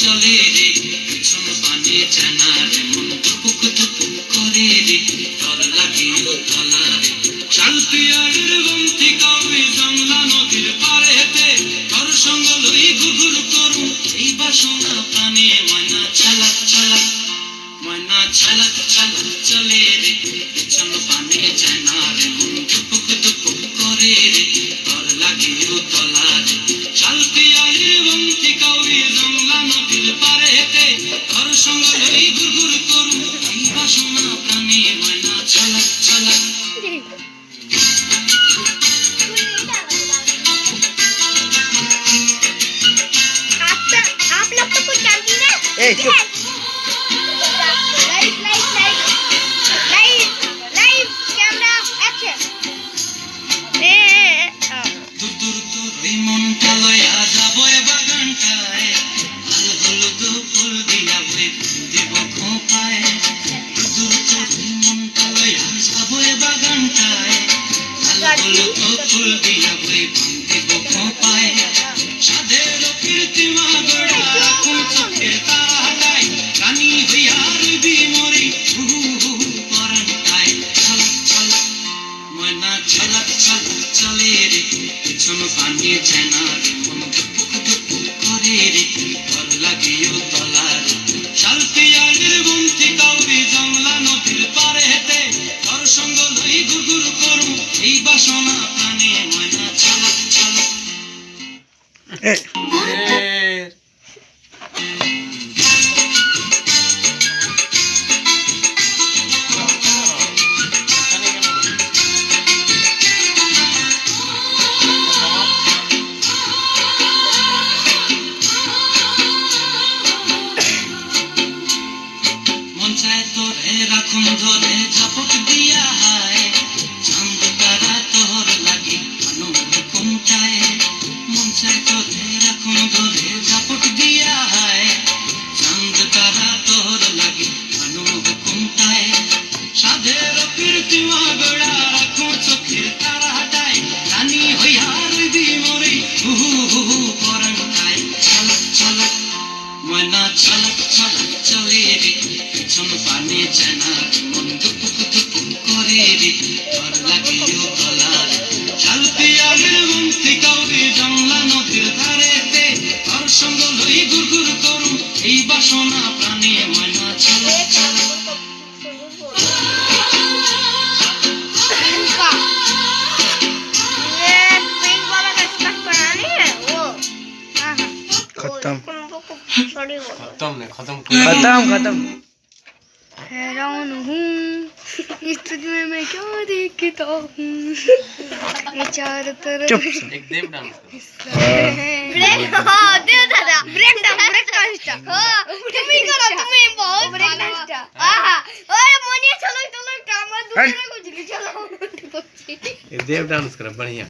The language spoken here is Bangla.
চলে রে পিছন পানে জানা রে মন টুকুক টুকুক করে রে ডর লাগে উতলা রে শাল পিয়ারের বন্তি কবে জংলা নদীর পারেতে তোর সঙ্গ লই ঘুঘুর করুম এই বাসনা প্রাণে ময়না ছালাক ছালাক ময়না ছালাক ছালাক চলে রে পিছন পানে জানা রে মন টুকুক টুকুক করে রে ডর লাগে উতলা রে শাল পিয়ারের বন্তি কবে জংলা নদীর পারেতে তোর সঙ্গ লই ঘুঘুর করুম এই বাসনা প্রাণে ময়না ছালাক ছালাক आप लोग तो कुछ जानती ना ए चुप live live live live live camera action দূর দূর তোর মনটা লয়া যাবো এ বাগানটায় লাল হলুদ ফুল দিয়া বই দেব খোপায় দূর দূর তোর মনটা লয়া যাবো এ বাগানটায় লাল হলুদ ফুল দিয়া বই দেব খোপায় সাধের কীর্তিমা গড়া রাখুন চোখের তারাটায় রানী হইয়া রইবি মরি হু হু পরানটায় ছলক ছলক ময়না ছলক ছলক চলে রে পিছন পানে জানা রে মন দুপুক দুপুক করে রে ডর লাগে উতলা রে শাল পিয়ারের বন্তি কাউরি জংলা নদীর পারে হেতে তোর সঙ্গ লই ঘুঘুর করুম এই বাসনা প্রাণে ময়না ছলক ছলক মন চায় তোরে রাখুন ধরে ঝাপট দিয়া হায় চাঁদ তারা তোর লাগে আনন্দ কোনটায় মন চায় তোরে রাখুন ধরে ঝাপট দিয়া হায় চাঁদ তারা তোর লাগে আনন্দ কোনটায় সাধের কীর্তিমা গড়া রাখুন চোখের তারা হাটায় রানী হইয়া রইবি মরি হু হু পরানটায় ছলক ছলক ময়না ছলক ছলক চলে রে পিছন পানে জানা মন দুপুক দুপুক করে রে ডর লাগে উতলা রে শাল পিয়ারের বন্তি কাউরি জংলা নদীর ধারেতে তোর সঙ্গ লই ঘুরঘুর করুম এই বাসনা প্রাণে ময়না ছলক ছলক पिंक वाला का स्टक बनानी है वो खत्म सॉरी वो खत्म खत्म हैरान हूँ इस तुझमें मैं क्या देखता हूँ ये चारों तरफ चुप एक देव डांस ब्रेक हाँ दे दादा ब्रेक डांस हाँ तुम ही करो तुम्हें बहुत ब्रेक डांस आहा ओए मोनिया चलो चलो काम दूसरा को चलो एक देव डांस कर बढ़िया